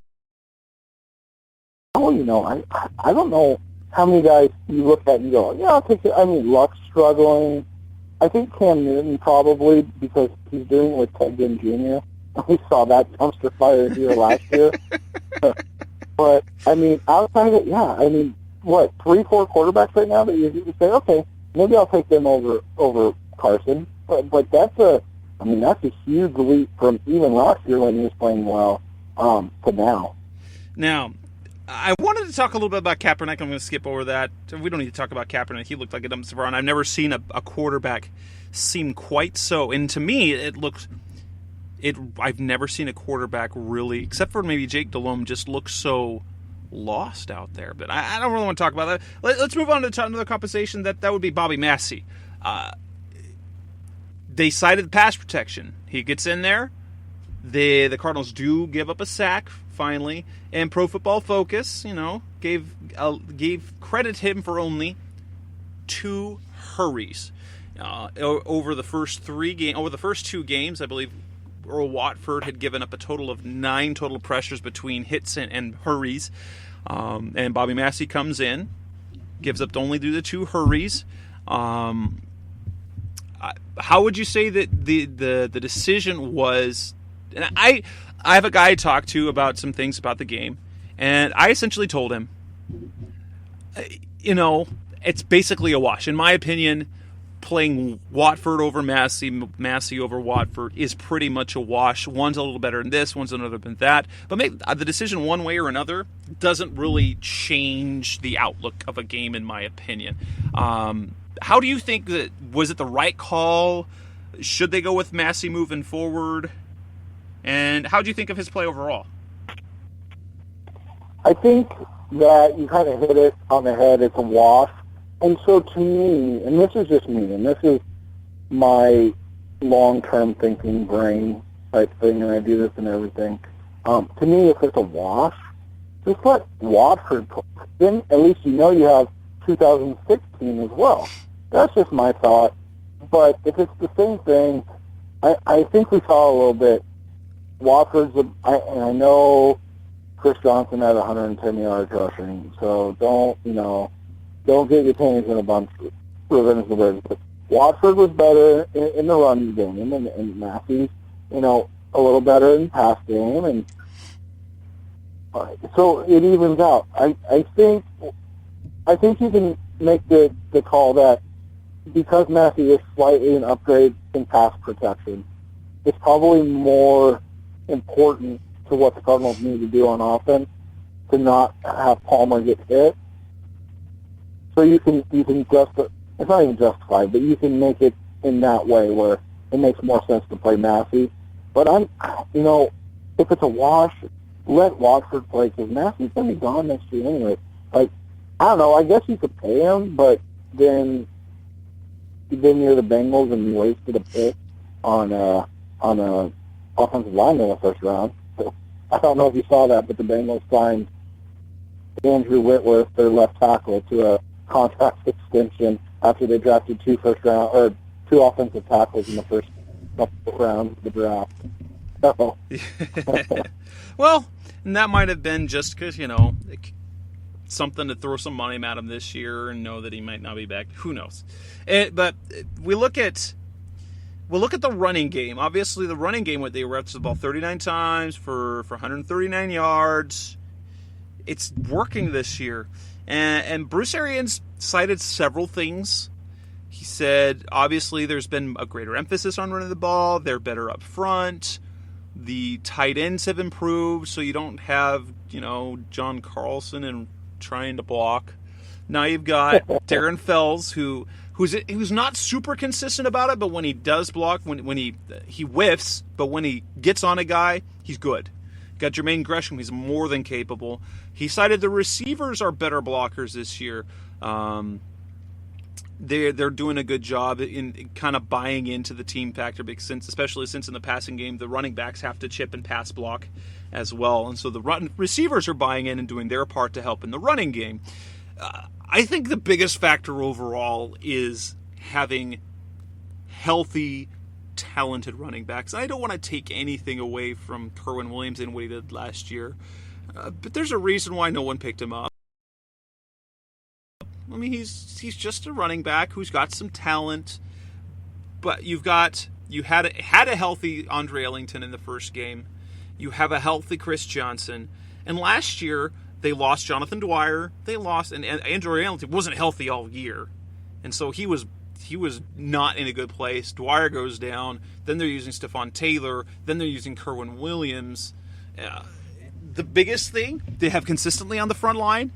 Speaker 1: you know, I don't know how many guys you look at and you go, yeah, I'll take it. I mean, Luck's struggling. I think Cam Newton probably, because he's doing it with Ted Ginn Jr. We saw that dumpster fire here last year. But, I mean, outside of it, yeah, I mean, what, 3-4 quarterbacks right now that you can say, okay, maybe I'll take them over Carson. But that's a huge leap from even last year when he was playing well to now.
Speaker 2: Now, I wanted to talk a little bit about Kaepernick. I'm going to skip over that. We don't need to talk about Kaepernick. He looked like a dumpster fire, and I've never seen a quarterback seem quite so. And to me, I've never seen a quarterback really, except for maybe Jake Delhomme, just look so lost out there. But I don't really want to talk about that. Let's move on to another compensation. That would be Bobby Massie. They cited pass protection. He gets in there. The Cardinals do give up a sack finally, and Pro Football Focus, you know, gave credit him for only 2 hurries over the first 2 games. I believe Earl Watford had given up a total of 9 total pressures between hits and hurries, and Bobby Massie comes in, gives up only the 2 hurries. How would you say that the decision was? And I have a guy I talked to about some things about the game, and I essentially told him, you know, it's basically a wash. In my opinion, playing Watford over Massie over Watford is pretty much a wash. One's a little better than this, one's another than that. But maybe the decision one way or another doesn't really change the outlook of a game, in my opinion. How do you think that, was it the right call? Should they go with Massie moving forward? And how do you think of his play overall?
Speaker 1: I think that you kind of hit it on the head. It's a wash. And so to me, and this is just me, and this is my long-term thinking brain type thing, and I do this and everything. To me, if it's a wash, just let Watford play. Then at least you know you have 2016 as well. That's just my thought. But if it's the same thing, I think we saw a little bit. Watford's, and I know Chris Johnson had 110 yards rushing, so don't get your panties in a bunch. Revenge the words. But Watford was better in the run game, and Massie's, you know, a little better in the pass game, and so it evens out. I think you can make the call that because Massie is slightly an upgrade in pass protection, it's probably more important to what the Cardinals need to do on offense to not have Palmer get hit. So you can just, it's not even justified, but you can make it in that way where it makes more sense to play Massie. But if it's a wash, let Watford play, because Massie's going to be gone next year anyway. Like, I don't know, I guess you could pay him, but then you're the Bengals and you wasted a pick on a offensive lineman in the first round. So I don't know if you saw that, but the Bengals signed Andrew Whitworth, their left tackle, to a contract extension after they drafted 2 offensive tackles in the first couple rounds of the draft. So.
Speaker 2: Well, and that might have been just because, something to throw some money at him this year and know that he might not be back. Who knows? But we look at the running game. Obviously, the running game, they rushed the ball 39 times for 139 yards. It's working this year. And Bruce Arians cited several things. He said, obviously, there's been a greater emphasis on running the ball. They're better up front. The tight ends have improved, so you don't have, John Carlson and trying to block. Now you've got Darren Fells, who's not super consistent about it, but when he does block, when he whiffs, but when he gets on a guy, he's good. Got Jermaine Gresham, he's more than capable. He cited the receivers are better blockers this year. They're doing a good job in kind of buying into the team factor, because especially since in the passing game the running backs have to chip and pass block as well, and so the receivers are buying in and doing their part to help in the running game. I think the biggest factor overall is having healthy, talented running backs. I don't want to take anything away from Kerwin Williams and what he did last year, but there's a reason why no one picked him up. I mean, he's just a running back who's got some talent, but you had a healthy Andre Ellington in the first game. You have a healthy Chris Johnson, and last year they lost Jonathan Dwyer. They lost, and Andre Ellington wasn't healthy all year, and so he was not in a good place. Dwyer goes down. Then they're using Stephon Taylor. Then they're using Kerwin Williams. The biggest thing they have consistently on the front line,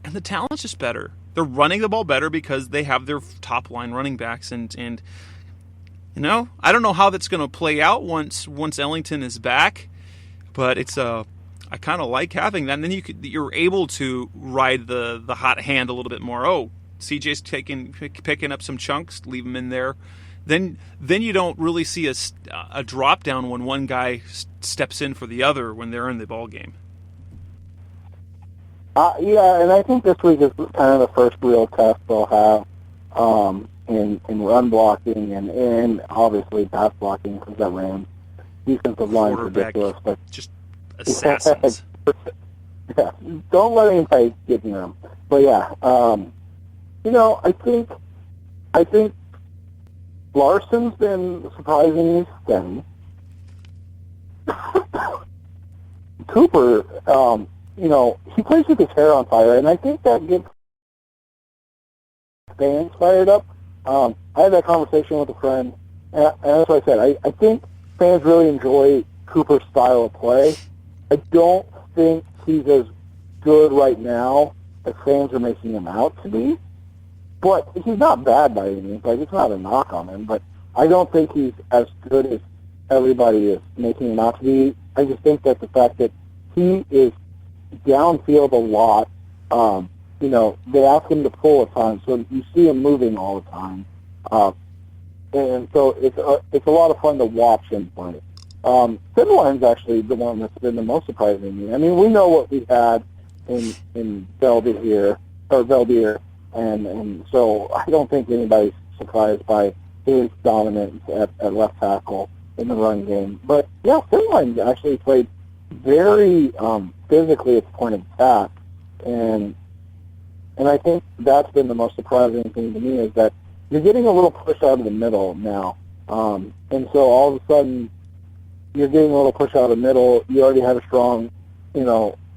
Speaker 2: and the talent's just better. They're running the ball better because they have their top line running backs, and I don't know how that's going to play out once Ellington is back, but I kind of like having that. And then you're able to ride the hot hand a little bit more. Oh, CJ's picking up some chunks, leave him in there. Then you don't really see a drop down when one guy steps in for the other when they're in the ball game.
Speaker 1: Yeah, and I think this week is kind of the first real test they'll have in run blocking and obviously pass blocking, because that Rams defensive line is ridiculous. But
Speaker 2: just assassins.
Speaker 1: Yeah, don't let anybody get near them. But yeah, I think Larson's been surprisingly steady. Cooper, he plays with his hair on fire, and I think that gets fans fired up. I had that conversation with a friend, and that's what I said. I think fans really enjoy Cooper's style of play. I don't think he's as good right now as fans are making him out to be, but he's not bad by any means. Like, it's not a knock on him, but I don't think he's as good as everybody is making him out to be. I just think that the fact that he is downfield a lot, they ask him to pull at times, so you see him moving all the time, and so it's a lot of fun to watch him play. Finline's actually the one that's been the most surprising to me. I mean, we know what we had in Belvedere, and so I don't think anybody's surprised by his dominance at left tackle in the run game. But yeah, Finline's actually played very physically at the point of attack, and I think that's been the most surprising thing to me, is that you're getting a little push out of the middle now, and so all of a sudden you're getting a little push out of the middle. You already have a strong,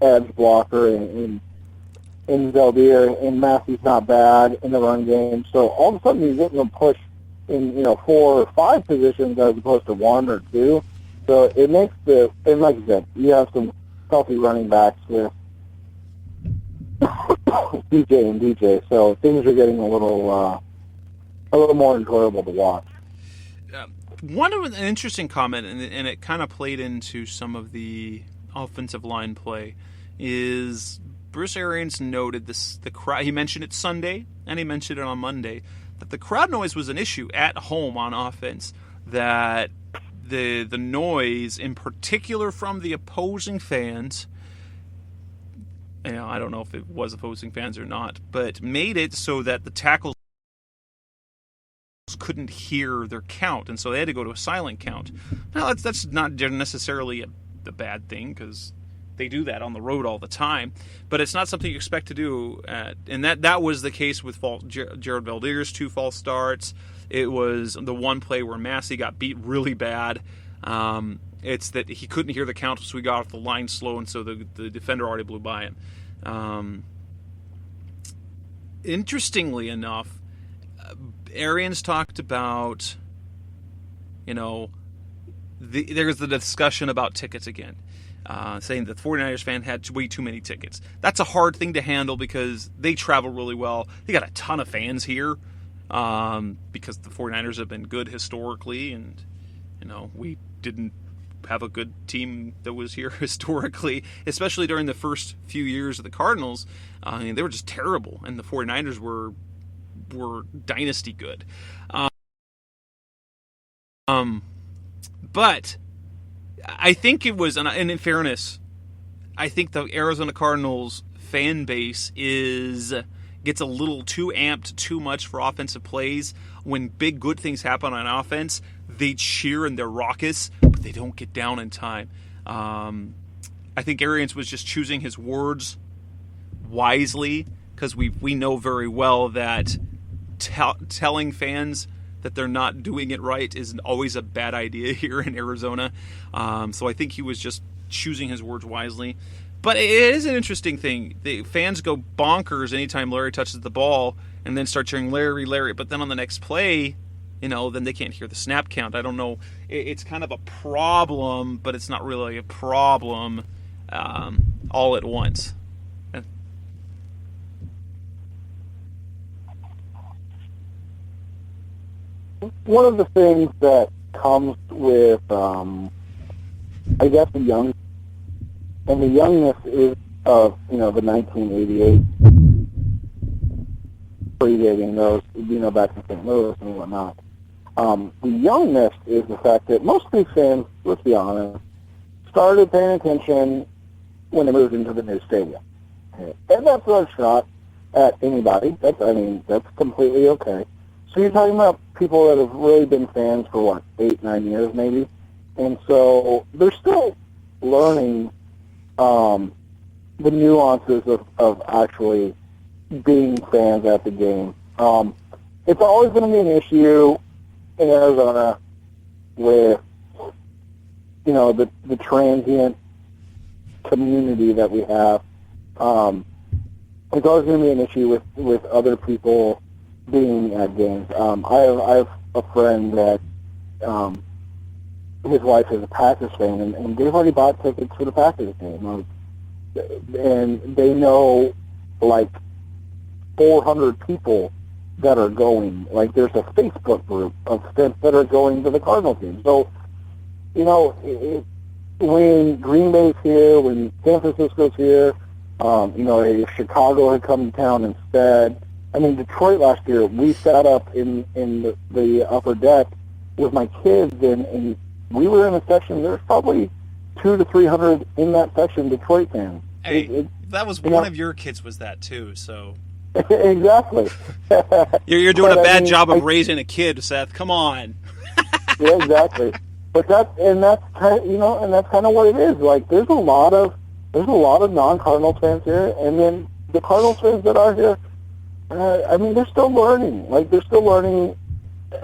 Speaker 1: edge blocker in Belvedere, and Massie's not bad in the run game. So all of a sudden you're getting a push in 4 or 5 positions as opposed to 1 or 2. So it makes and like I said, you have some healthy running backs with DJ and DJ, so things are getting a little more enjoyable to watch.
Speaker 2: One of an interesting comment, and it kind of played into some of the offensive line play, is Bruce Arians noted the crowd. He mentioned it Sunday and he mentioned it on Monday, that the crowd noise was an issue at home on offense. That the noise, in particular from the opposing fans, I don't know if it was opposing fans or not, but made it so that the tackles couldn't hear their count, and so they had to go to a silent count. Now, that's not necessarily a bad thing, because they do that on the road all the time, but it's not something you expect to do. And that was the case with Jared Valdir's 2 false starts. It was the one play where Massie got beat really bad. It's that he couldn't hear the count, so he got off the line slow, and so the defender already blew by him. Interestingly enough, Arians talked about, there's the discussion about tickets again, saying that the 49ers fan had way too many tickets. That's a hard thing to handle because they travel really well. They got a ton of fans here because the 49ers have been good historically, and we didn't have a good team that was here historically, especially during the first few years of the Cardinals. They were just terrible, and the 49ers were dynasty good. But I think it was, and in fairness, I think the Arizona Cardinals fan base gets a little too amped too much for offensive plays. When big good things happen on offense, they cheer and they're raucous, but they don't get down in time. I think Arians was just choosing his words wisely, because we know very well that telling fans that they're not doing it right is always a bad idea here in Arizona. So I think he was just choosing his words wisely. But it is an interesting thing. The fans go bonkers anytime Larry touches the ball and then start cheering Larry, Larry. But then on the next play, then they can't hear the snap count. I don't know. It's kind of a problem, but it's not really a problem all at once.
Speaker 1: One of the things that comes with, I guess, the young, and the youngness is of, the 1988 predating those, back in St. Louis and whatnot. The youngness is the fact that most of these fans, let's be honest, started paying attention when they moved into the new stadium. And that's not a shot at anybody. That's completely okay. So you're talking about people that have really been fans for, 8, 9 years maybe? And so they're still learning the nuances of actually being fans at the game. It's always going to be an issue in Arizona with, the transient community that we have. It's always going to be an issue with other people being at games. I have a friend that his wife is a Packers fan, and they've already bought tickets for the Packers game. And they know, 400 people that are going. There's a Facebook group of fans that are going to the Cardinals game. So, when Green Bay's here, when San Francisco's here, if Chicago had come to town instead. Detroit last year, we sat up in the upper deck with my kids, and we were in a section. There's probably 200 to 300 in that section, Detroit fans.
Speaker 2: Hey, that was one of your kids was that too, so.
Speaker 1: Exactly.
Speaker 2: You're doing a bad job of raising a kid, Seth. Come on.
Speaker 1: Yeah, exactly. But that's kind of what it is. There's a lot of non-Cardinals fans here, and then the Cardinals fans that are here, they're still learning. They're still learning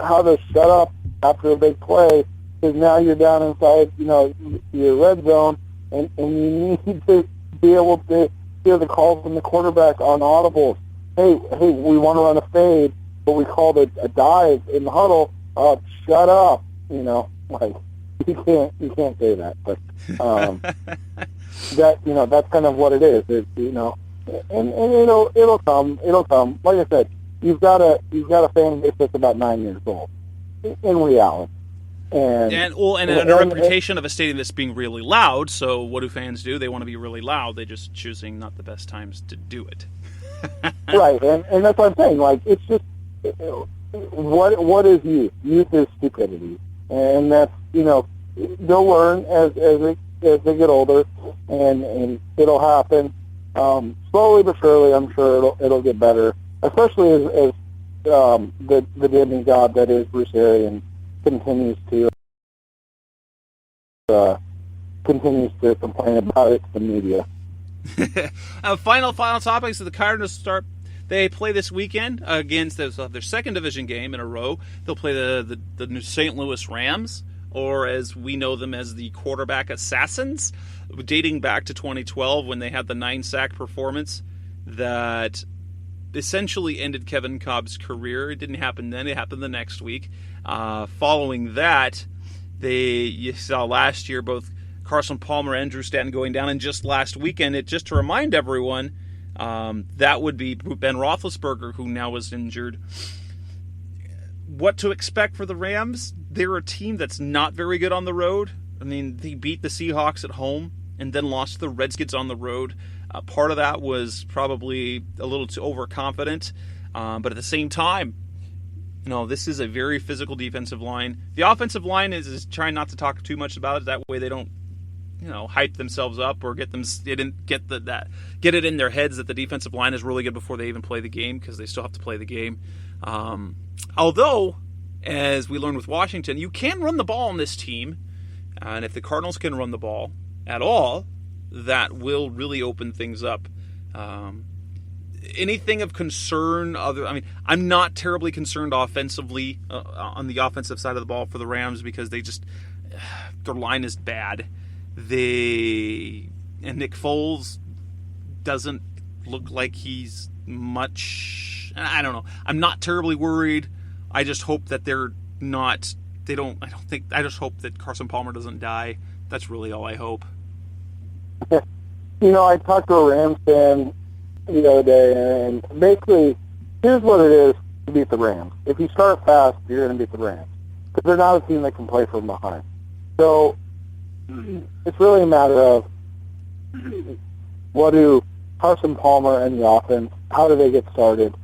Speaker 1: how to shut up after a big play, because now you're down inside, your red zone, and you need to be able to hear the calls from the quarterback on audibles. Hey, we want to run a fade, but we called a dive in the huddle. Shut up. You can't say that. But that's kind of what it is. And it'll come. Like I said, you've got a fan base that's about 9 years old in reality. And a reputation of a stadium that's being really loud. So what do fans do? They want to be really loud. They're just choosing not the best times to do it. Right, and that's what I'm saying. It's just what is youth? Youth is stupidity, and that's they'll learn as they get older, and it'll happen slowly but surely. I'm sure it'll get better, especially as the demigod that is Bruce Arians continues to complain about it to the media.
Speaker 2: Final topics of the Cardinals start. They play this weekend against their second division game in a row. They'll play the St. Louis Rams, or as we know them as the quarterback assassins, dating back to 2012 when they had the 9-sack performance that essentially ended Kevin Cobb's career. It didn't happen then. It happened the next week. Following that, you saw last year both Carson Palmer and Drew Stanton going down, and just last weekend, just to remind everyone, that would be Ben Roethlisberger, who now is injured. What to expect for the Rams? They're a team that's not very good on the road. I mean, they beat the Seahawks at home and then lost to the Redskins on the road. Part of that was probably a little too overconfident, but at the same time, this is a very physical defensive line. The offensive line is trying not to talk too much about it. That way they don't, hype themselves up or get it in their heads that the defensive line is really good before they even play the game, because they still have to play the game. Although, as we learned with Washington, you can run the ball on this team, and if the Cardinals can run the ball at all, that will really open things up. Anything of concern? I'm not terribly concerned offensively on the offensive side of the ball for the Rams, because their line is bad. And Nick Foles doesn't look like he's much. I don't know. I'm not terribly worried. I just hope that they're not. They don't. I just hope that Carson Palmer doesn't die. That's really all I hope.
Speaker 1: I talked to a Rams fan the other day, and basically, here's what it is to beat the Rams. If you start fast, you're going to beat the Rams, because they're not a team that can play from behind. So it's really a matter of what do Carson Palmer and the offense, how do they get started?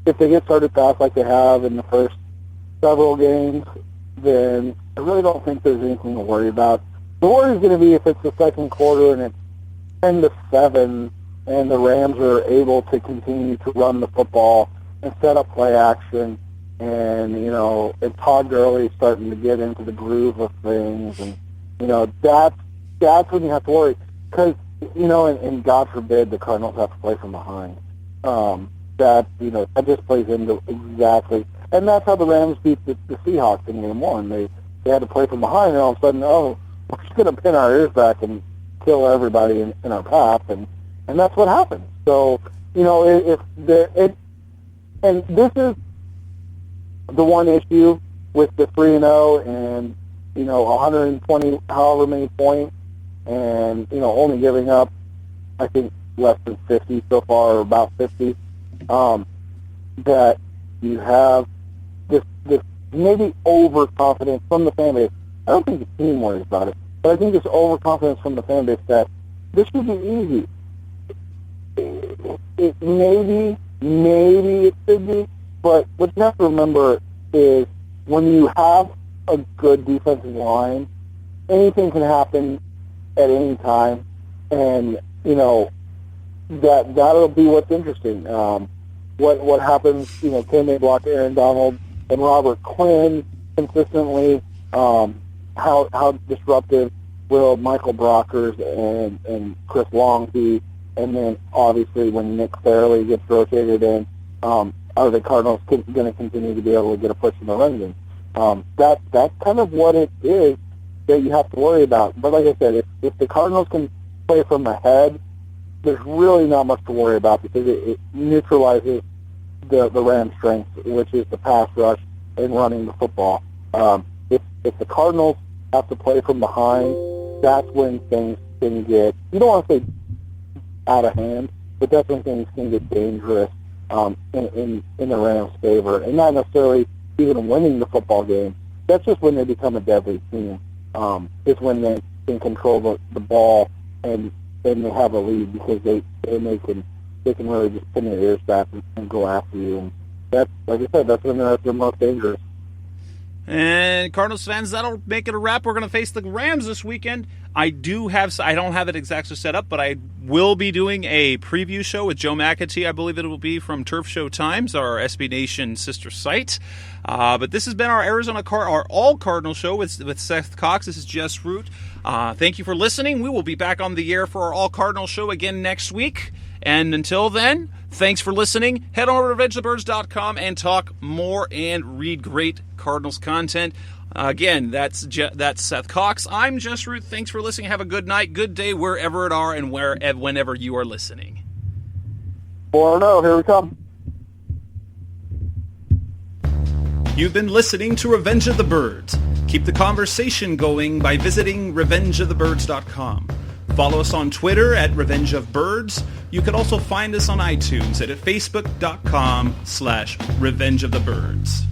Speaker 1: If they get started fast like they have in the first several games, then I really don't think there's anything to worry about. The worry is going to be if it's the second quarter and it's 10-7, and the Rams are able to continue to run the football and set up play action, and and Todd Gurley starting to get into the groove of things, and that's when you have to worry, because and God forbid the Cardinals have to play from behind. That just plays into exactly, and that's how the Rams beat the Seahawks in Game 1. They had to play from behind, and all of a sudden, we're just going to pin our ears back and kill everybody in our path, and that's what happened. So and this is the one issue with the 3-0 and 120 however many points, and only giving up I think less than 50 so far, or about 50. That you have this maybe overconfidence from the fan base. I don't think the team worries about it, but I think this overconfidence from the fan base that this should be easy. Maybe it should be, but what you have to remember is when you have a good defensive line, anything can happen at any time, and that'll be what's interesting. What happens? Can they block Aaron Donald and Robert Quinn consistently? How disruptive will Michael Brockers and Chris Long be? And then obviously when Nick Fairley gets rotated in, are the Cardinals going to continue to be able to get a push in the run game? That's kind of what it is that you have to worry about. But like I said, if the Cardinals can play from ahead, there's really not much to worry about, because it neutralizes the Rams' strength, which is the pass rush and running the football. If the Cardinals have to play from behind, that's when things can get, you don't want to say out of hand, but that's when things can get dangerous in the Rams' favor, and not necessarily even winning the football game. That's just when they become a deadly team. It's when they can control the ball and they have a lead, because they can really just pin their ears back and go after you. And that's, like I said, that's when they're at their most dangerous.
Speaker 2: And Cardinals fans, that'll make it a wrap. We're going to face the Rams this weekend. I don't have it exactly set up, but I will be doing a preview show with Joe McAtee. I believe it will be from Turf Show Times, our SB Nation sister site. But this has been our our all Cardinal show with Seth Cox. This is Jess Root. Thank you for listening. We will be back on the air for our all Cardinal show again next week. And until then, thanks for listening. Head on over to RevengeTheBirds.com and talk more and read great Cardinals content. Again, that's Seth Cox. I'm Jess Root. Thanks for listening. Have a good night, good day, wherever it are and whenever you are listening.
Speaker 1: 4-0, here we come.
Speaker 2: You've been listening to Revenge of the Birds. Keep the conversation going by visiting RevengeOfTheBirds.com. Follow us on Twitter at Revenge of Birds. You can also find us on iTunes at Facebook.com/Revenge of the Birds.